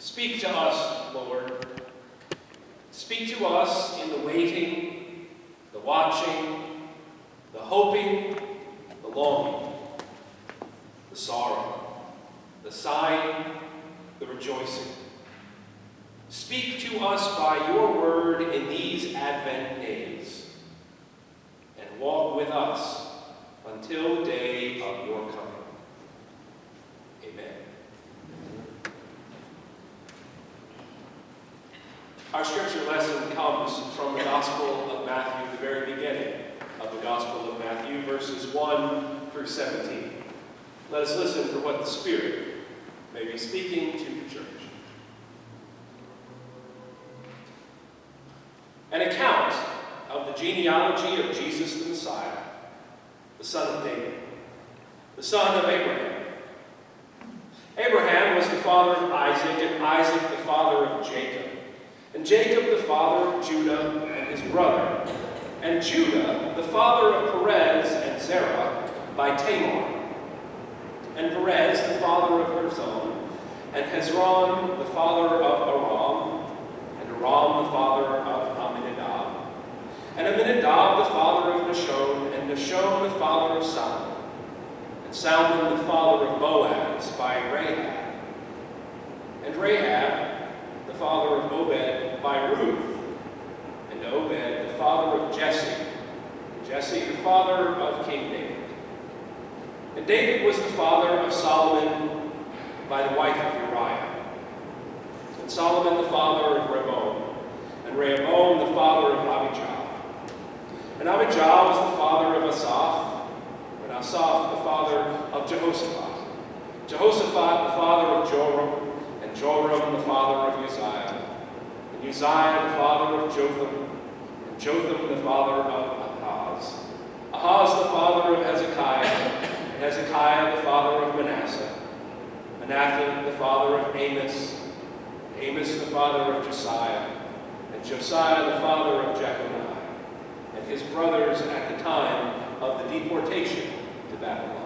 Speak to us, Lord. Speak to us in the waiting, the watching, the hoping, the longing, the sorrow, the sighing, the rejoicing. Speak to us by your word in these Advent days, and walk with us until the day of your coming. Amen. Our scripture lesson comes from the Gospel of Matthew, the very beginning of the Gospel of Matthew, verses 1 through 17. Let us listen for what the Spirit may be speaking to the church. An account of the genealogy of Jesus the Messiah, the son of David, the son of Abraham. Abraham was the father of Isaac, and Isaac the father of Jacob, and Jacob the father of Judah and his brother, and Judah the father of Perez and Zerah by Tamar, and Perez the father of Hezron, and Hezron the father of Aram, and Aram the father of Amminadab, and Amminadab the father of Nahshon, and Nahshon the father of Salmon, and Salmon the father of Boaz by Rahab, and Rahab the father of Obed by Ruth, and Obed the father of Jesse, and Jesse the father of King David. And David was the father of Solomon by the wife of Uriah, and Solomon the father of Rehoboam, and Rehoboam the father of Abijah. And Abijah was the father of Asaph, and Asaph the father of Jehoshaphat, Jehoshaphat the father of Joram, and Joram the father of Uzziah, and Uzziah the father of Jotham, and Jotham the father of Ahaz, Ahaz the father of Hezekiah, and Hezekiah the father of Manasseh, Manasseh the father of Amos, and Amos the father of Josiah, and Josiah the father of Jeconiah, and his brothers at the time of the deportation to Babylon.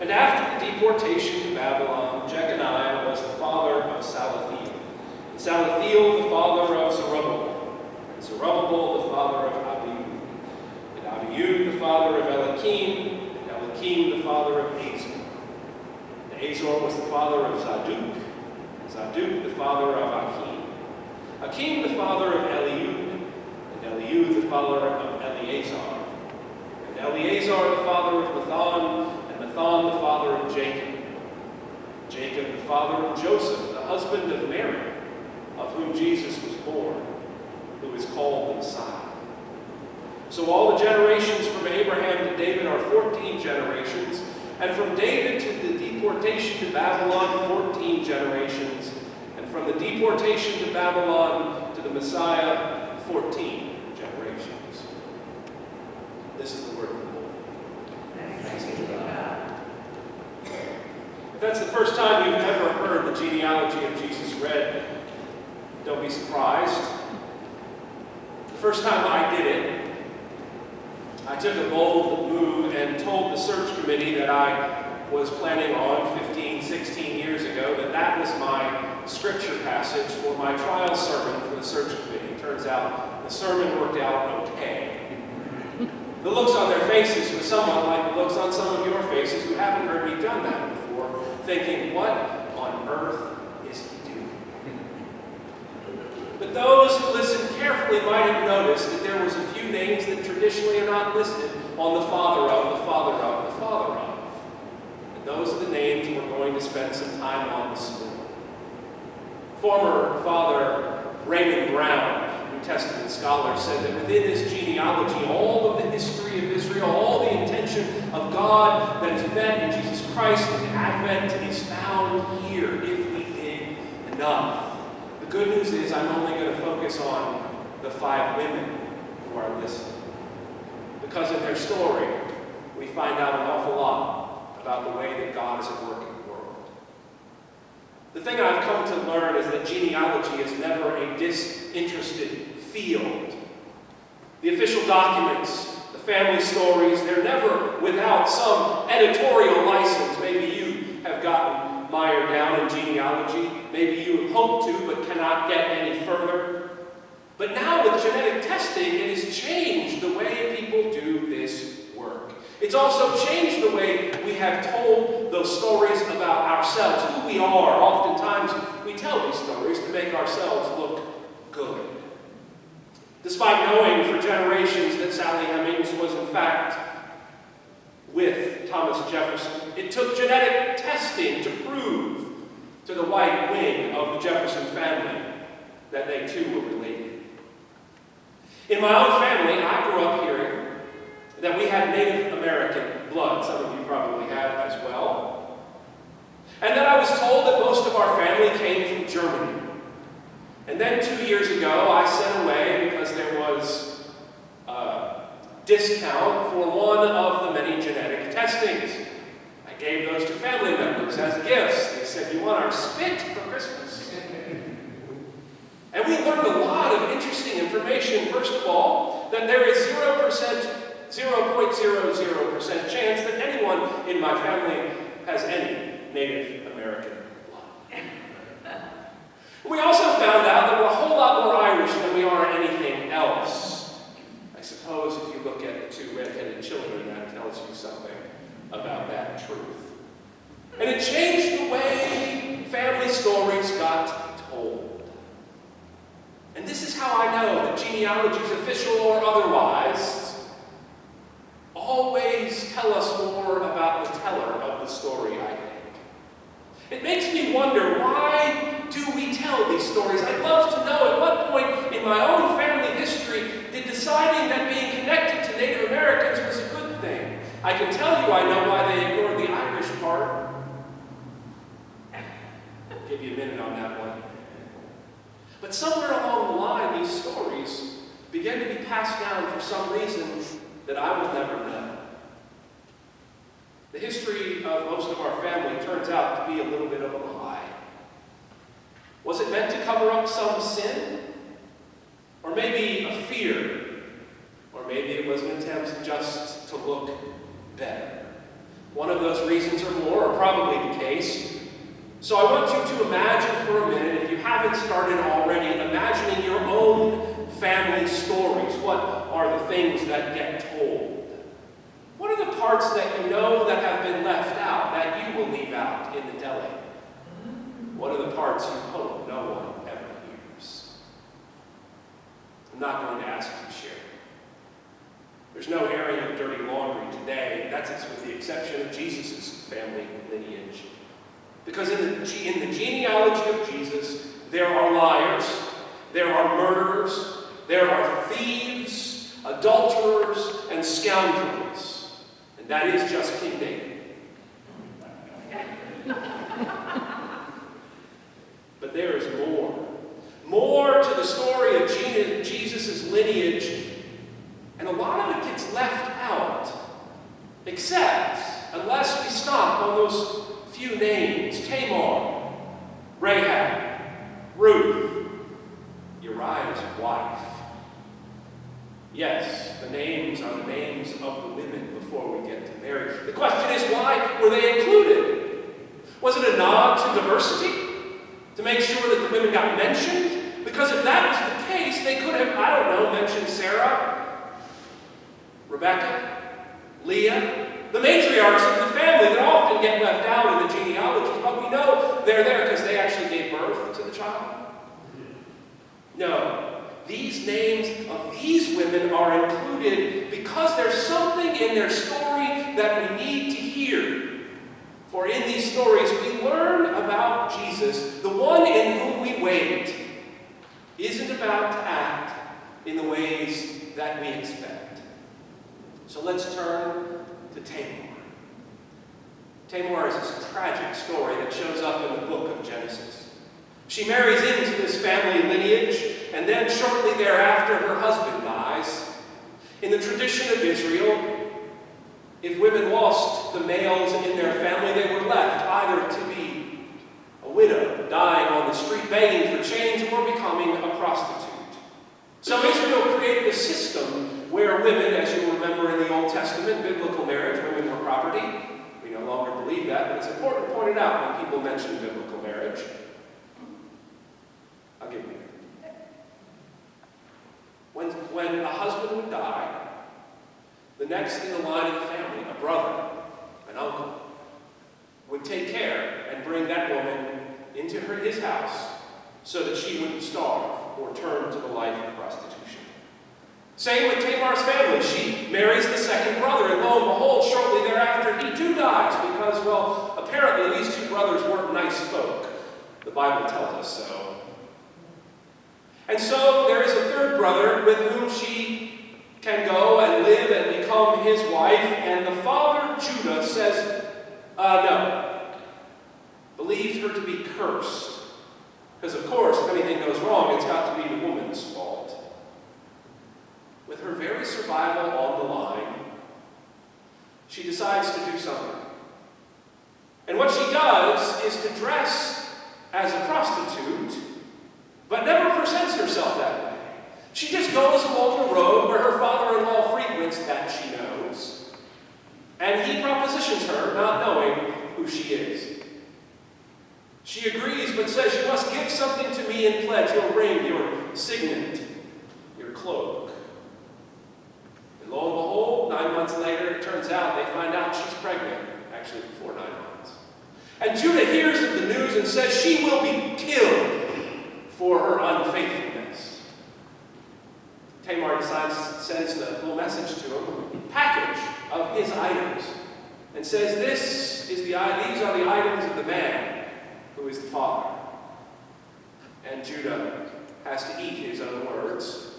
And after the deportation to Babylon, Jeconiah was the father of Salathiel, and Salathiel the father of Zerubbabel, and Zerubbabel the father of Abiud, and Abiud the father of Eliakim, and Eliakim the father of Azor. And Azor was the father of Zadok, and Zadok the father of Achim, Achim the father of Eliud, and Eliud the father of Eleazar, and Eleazar the father of Mathan, Mathan the father of Jacob, Jacob the father of Joseph, the husband of Mary, of whom Jesus was born, who is called the Messiah. So all the generations from Abraham to David are 14 generations, and from David to the deportation to Babylon, 14 generations, and from the deportation to Babylon to the Messiah, 14 generations. This is the word of the Lord. Thanks be to God. If that's the first time you've ever heard the genealogy of Jesus read, don't be surprised. The first time I did it, I took a bold move and told the search committee that I was planning on 15, 16 years ago that was my scripture passage for my trial sermon for the search committee. It turns out the sermon worked out okay. The looks on their faces were somewhat like the looks on some of your faces who haven't heard me done that before, thinking, what on earth is he doing? But those who listened carefully might have noticed that there was a few names that traditionally are not listed on the father of, the father of, the father of. And those are the names we're going to spend some time on this morning. Former Father Raymond Brown, New Testament scholar, said that within his genealogy, all of the history of Israel, all the intention of God that is met in Jesus Christ in Advent is found here if we dig enough. The good news is I'm only going to focus on the 5 women who are listed. Because in their story, we find out an awful lot about the way that God is at work in the world. The thing I've come to learn is that genealogy is never a disinterested field. The official documents, the family stories, they're never without some editorial license. Maybe you have gotten mired down in genealogy. not get any further. But now with genetic testing, it has changed the way people do this work. It's also changed the way we have told those stories about ourselves, who we are. Oftentimes, we tell these stories to make ourselves look good. Despite knowing for generations that Sally Hemings was in fact with Thomas Jefferson, it took genetic testing to prove to the white wing of the Jefferson family that they too were related. In my own family, I grew up hearing that we had Native American blood. Some of you probably have as well. And that I was told that most of our family came from Germany. And then 2 years ago, I sent away, because there was a discount for one of the many genetic testings. I gave those to family members as gifts. They said, "You want our spit for Christmas?" And we learned a lot of interesting information. First of all, that there is 0.00% chance that anyone in my family has any Native American blood. We also found out that we're a whole lot more Irish than we are anything else. I suppose if you look at the two red-headed children, that tells you something about that truth. And it changed the way family stories got told. And this is how I know that genealogies, official or otherwise, always tell us more about the teller of the story, I think. It makes me wonder, why do we tell these stories? I'd love to know at what point in my own family history did deciding that being connected to Native Americans was a good thing. I can tell you I know why they ignored the Irish part. I'll give you a minute on that one. But somewhere along the line, these stories began to be passed down for some reason that I will never know. The history of most of our family turns out to be a little bit of a lie. Was it meant to cover up some sin? Or maybe a fear? Or maybe it was an attempt just to look better? One of those reasons or more are probably the case. So I want you to imagine for a minute, if you haven't started already, imagining your own family stories. What are the things that get told? What are the parts that you know that have been left out, that you will leave out in the telling? What are the parts you hope no one ever hears? I'm not going to ask you to share. There's no airing of dirty laundry today. That's with the exception of Jesus' family lineage. Because in the genealogy of Jesus, there are liars, there are murderers, there are thieves, adulterers, and scoundrels. And that is just King David. But there is more. More to the story of Jesus' lineage. And a lot of it gets left out. Except, unless we stop on those few names: Tamar, Rahab, Ruth, Uriah's wife. Yes, the names are the names of the women before we get to Mary. The question is, why were they included? Was it a nod to diversity? To make sure that the women got mentioned? Because if that was the case, they could have, I don't know, mentioned Sarah, Rebecca, Leah, the matriarchs of the family that often get left out in the genealogies, but we know they're there because they actually gave birth to the child. No, these names of these women are included because there's something in their story that we need to hear. For in these stories, we learn about Jesus, the one in whom we wait, isn't about to act in the ways that we expect. So let's turn to Tamar. Tamar is this tragic story that shows up in the book of Genesis. She marries into this family lineage, and then shortly thereafter her husband dies. In the tradition of Israel, if women lost the males in their family, they were left either to be a widow, dying on the street begging for change, or becoming a prostitute. So Israel created a system where women, as you remember in the Old Testament, biblical marriage, women were property. We no longer believe that, but it's important to point it out when people mention biblical marriage. I'll give when a husband would die, the next in the line of the family, a brother, an uncle, would take care and bring that woman into his house so that she wouldn't starve or turn to the life of prostitution. Same with Tamar's family. She marries the second brother, and lo and behold, shortly thereafter, he too dies because, well, apparently these two brothers weren't nice folk. The Bible tells us so. And so there is a third brother with whom she can go and live and become his wife, and the father, Judah, says, no. Believes her to be cursed. Because, of course, if anything goes wrong, it's got to be the woman's fault. With her very survival on the line, she decides to do something. And what she does is to dress as a prostitute, but never presents herself that way. She just goes along the road where her father-in-law frequents, that she knows, and he propositions her, not knowing who she is. She agrees, but says, "You must give something to me in pledge, your ring, your signet, your cloak." And lo and behold, 9 months later, it turns out they find out she's pregnant, actually before 9 months. And Judah hears of the news and says she will be killed for her unfaithfulness. Tamar sends the little message to him, a package of his items, and says, these are the items of the man who is the father. And Judah has to eat his own words,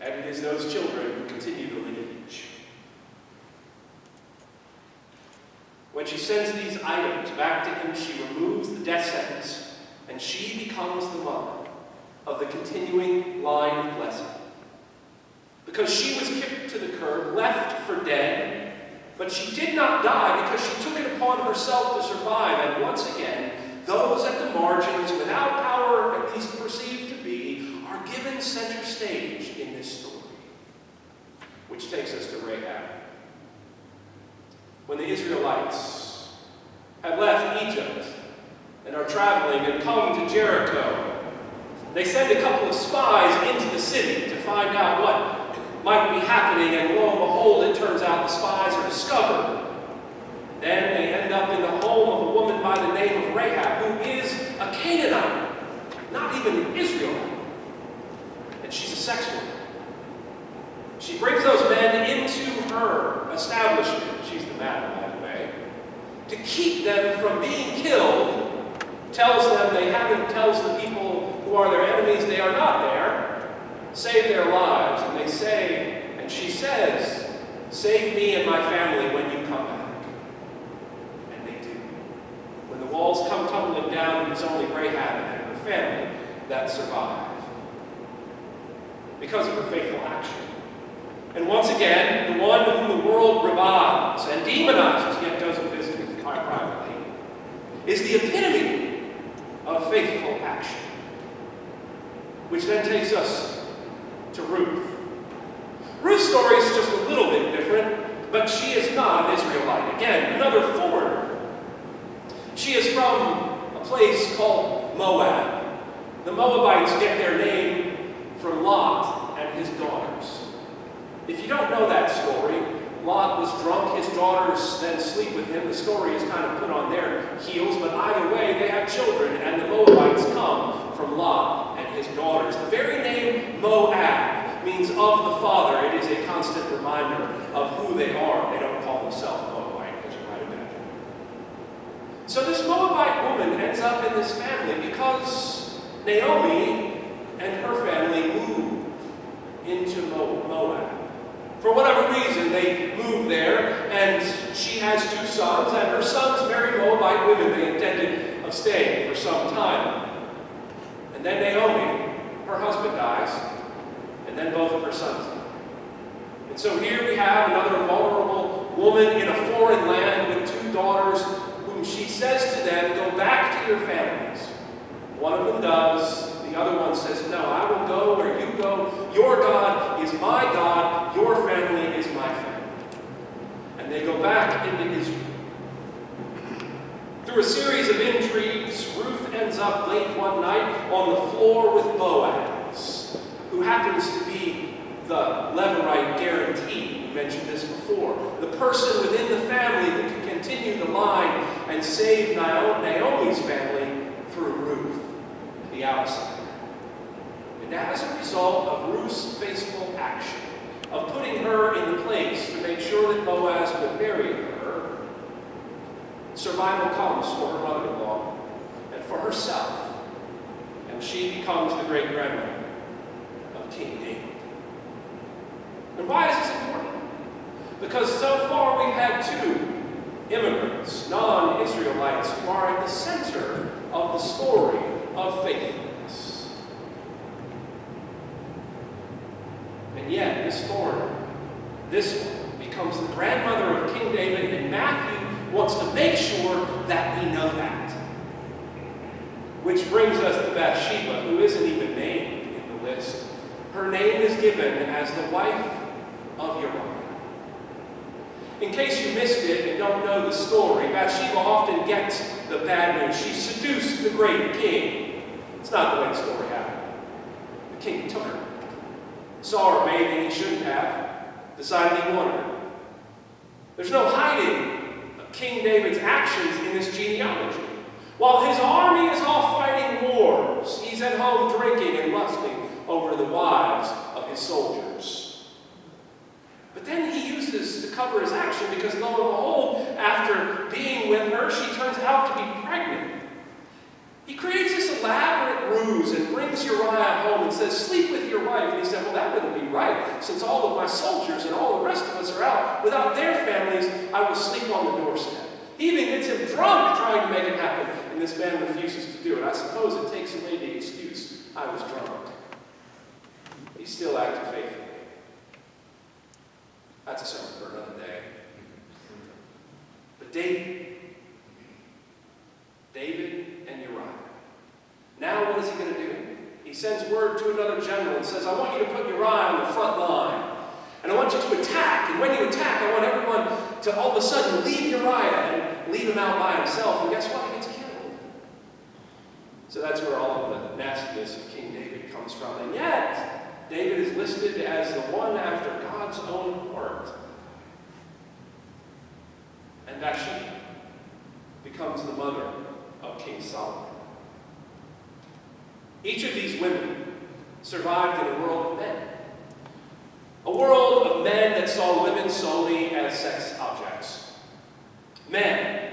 and it is those children who continue the lineage. When she sends these items back to him, she removes the death sentence, and she becomes the mother of the continuing line of blessing. Because she was kicked to the curb, left for dead, but she did not die because she took it upon herself to survive. And once again, those at the margins, without power at least perceived to be, are given center stage in this story. Which takes us to Rahab. When the Israelites have left Egypt and are traveling and come to Jericho, they send a couple of spies into the city to find out what might be happening, and lo and behold, it turns out the spies are discovered. Then they end up in the home of a woman by the name of Rahab, who is a Canaanite, not even an Israelite. And she's a sex worker. She brings those men into her establishment, she's the madam, by the way, to keep them from being killed, tells the people who are their enemies they are not there, save their lives. And they say, and she says, "Save me and my family when you come back." And they do. When the walls come tumbling down, it's only Rahab and her family that survive because of her faithful action. And once again, the one whom the world reviles and demonizes, yet doesn't visit privately, is the epitome of faithful action. Which then takes us to Ruth. Ruth's story is just a little bit different, but she is not an Israelite. Again, another foreigner. She is from a place called Moab. The Moabites get their name from Lot and his daughters. If you don't know that story, Lot was drunk, his daughters then sleep with him. The story is kind of put on their heels, but either way, they have children, and the Moabites come from Lot and his daughters. The very name Moab means of the father. It is a constant reminder of who they are. They don't call themselves Moabite, as you might imagine. So this Moabite woman ends up in this family because Naomi and her family move into Moab. For whatever reason, they move there, and she has 2 sons, and her sons marry Moabite women they intended of staying for some time. And then Naomi, her husband dies, and then both of her sons die. And so here we have another vulnerable woman in a foreign land with 2 daughters whom she says to them, "Go back to your families." One of them does. The other one says, "No, I will go where you go. Your God is my God. Your family is my family." And they go back into Israel. Through a series of intrigues, Ruth ends up late one night on the floor with Boaz, who happens to be the Levirate guarantee. We mentioned this before. The person within the family that can continue the line and save Naomi's family through Ruth, the outsider. And as a result of Ruth's faithful action, of putting her in the place to make sure that Boaz would marry her, survival comes for her mother-in-law and for herself, and she becomes the great-grandmother of King David. And why is this important? Because so far we've had two immigrants, non-Israelites, who are at the center of the story of faithfulness. And yet, this foreigner, this one, becomes the grandmother of King David, and Matthew wants to make sure that we know that. Which brings us to Bathsheba, who isn't even named in the list. Her name is given as the wife of Uriah. In case you missed it and don't know the story, Bathsheba often gets the bad news. She seduced the great king. It's not the way the story happened. The king took her, saw her bathing he shouldn't have, decided he wanted her. There's no hiding King David's actions in this genealogy. While his army is off fighting wars, he's at home drinking and lusting over the wives of his soldiers. But then he uses to cover his action because, lo and behold, after being with her, she turns out to be pregnant. He creates this elaborate ruse and brings Uriah home and says, "Sleep with your wife." And he said, "Well, that wouldn't be right. Since all of my soldiers and all the rest of us are out without their families, I will sleep on the doorstep." He even gets him drunk trying to make it happen, and this man refuses to do it. I suppose it takes away the excuse, "I was drunk." He still acted faithfully. That's a sermon for another day. But David and Uriah. Now what is he going to do? He sends word to another general and says, "I want you to put Uriah on the front line. And I want you to attack. And when you attack, I want everyone to all of a sudden leave Uriah and leave him out by himself." And guess what? He gets killed. So that's where all of the nastiness of King David comes from. And yet, David is listed as the one after God's own heart. And Bathsheba becomes the mother of King Solomon. Each of these women survived in a world of men. A world of men that saw women solely as sex objects. Men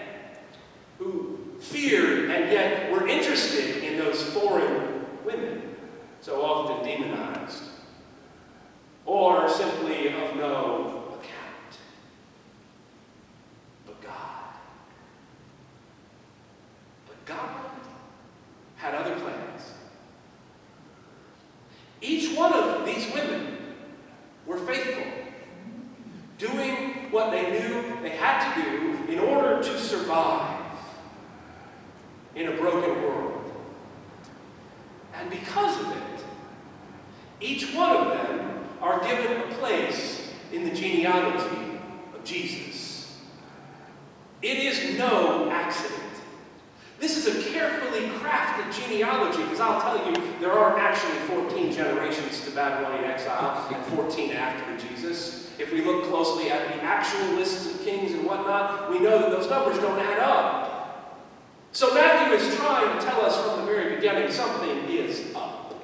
who feared and yet were interested in those foreign women, so often demonized, or simply of no account. But God had other plans. Each one of these women were faithful, doing what they knew they had to do in order to survive in a broken world. And because of it, each one of them are given a place in the genealogy of Jesus. It is no accident. This is a carefully crafted genealogy, because I'll tell you, there aren't actually 14 generations to Babylonian exile and 14 after Jesus. If we look closely at the actual lists of kings and whatnot, we know that those numbers don't add up. So Matthew is trying to tell us from the very beginning something is up.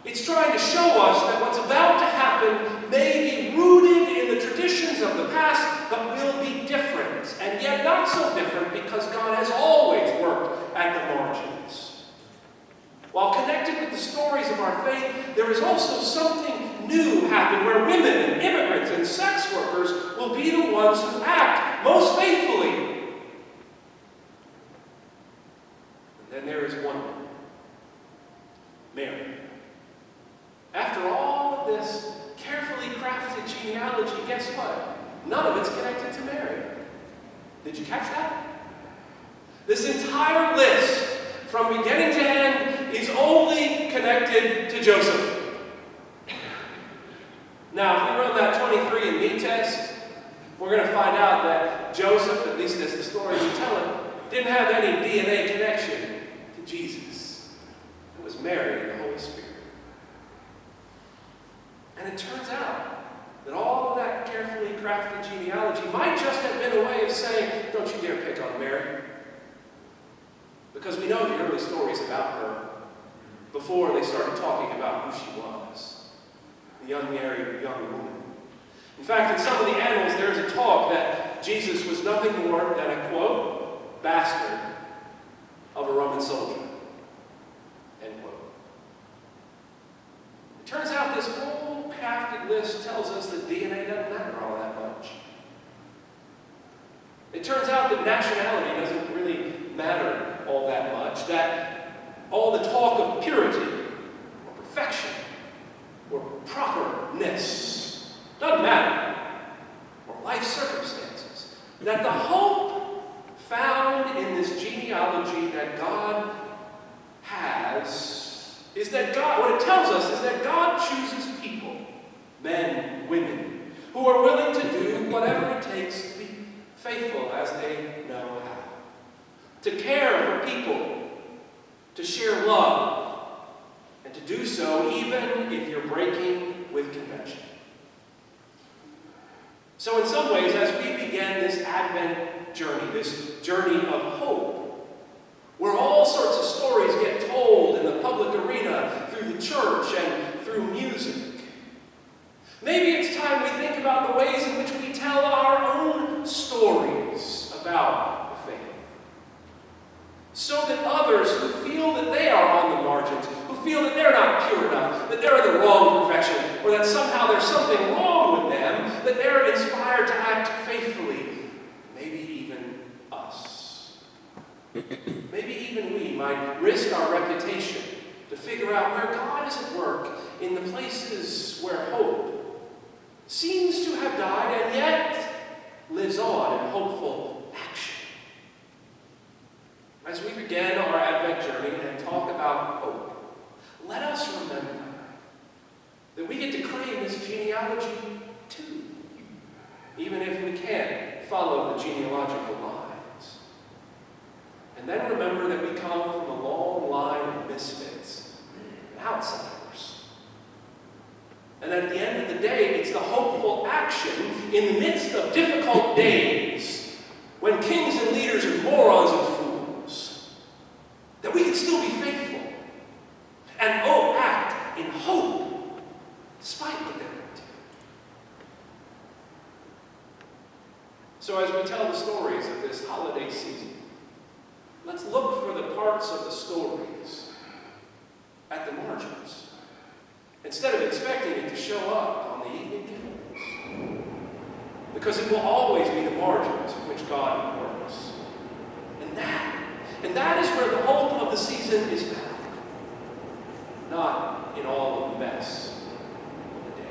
It's trying to show us that what's about to happen may be rooted in the traditions of the past, but will be different, and yet not so different, because God has always worked at the margins. While connected with the stories of our faith, there is also something new happening where women and immigrants and sex workers will be the ones who act most faithfully. And then there is one woman, Mary. After all of this carefully crafted genealogy, guess what? None of it's connected to Mary. Did you catch that? This entire list, from beginning to end, is only connected to Joseph. Now, if we run that 23andMe test, we're going to find out that Joseph, at least as the story we tell it, didn't have any DNA connection to Jesus. It was Mary and the Holy Spirit. And it turns out that all of that carefully crafted genealogy might just have been a way of saying, don't you dare pick on Mary. Because we know the early stories about her before they started talking about who she was. The unmarried young woman. In fact, in some of the annals, there's a talk that Jesus was nothing more than a, quote, bastard of a Roman soldier, end quote. It turns out this whole crafted list tells us that DNA doesn't matter all that much. It turns out that nationality doesn't really matter all that much, that all the talk of purity or perfection or properness doesn't matter, or life circumstances, that the hope found in this genealogy that God has is that God, what it tells us is that God chooses people, men, women, who are willing to do whatever it takes to be faithful as they know how. To care for people, to share love, and to do so even if you're breaking with convention. So in some ways, as we begin this Advent journey, this journey of hope, where all sorts of stories get told in the public arena, through the church and through music, maybe it's time we think about the ways in which we tell our own stories about the faith. So that others who feel that they are on the margins, who feel that they're not pure enough, that they're in the wrong profession, or that somehow there's something wrong with them, that they're inspired to act faithfully. Maybe even us. Maybe even we might risk our reputation to figure out where God is at work in the places where hope seems to have died and yet lives on in hopeful action. As we begin our Advent journey and talk about hope, let us remember that we get to claim this genealogy too, even if we can't follow the genealogical lines. And then remember that we come from a long line of misfits and outsiders. And at the end of the day, it's the hopeful action in the midst of difficult days, when kings and leaders are morons and fools, that we can still be faithful and act in hope despite what they're up to. So as we tell the stories of this holiday season, let's look for the parts of the stories at the margins, instead of expecting it to show up on the evening calendars. Because it will always be the margins in which God works. And that is where the hope of the season is found. Not in all of the mess of the day.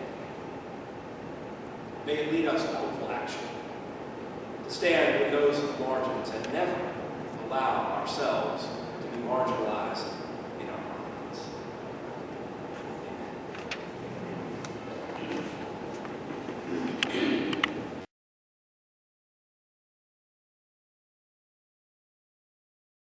May it lead us to hopeful action. To stand with those at the margins and never allow ourselves to be marginalized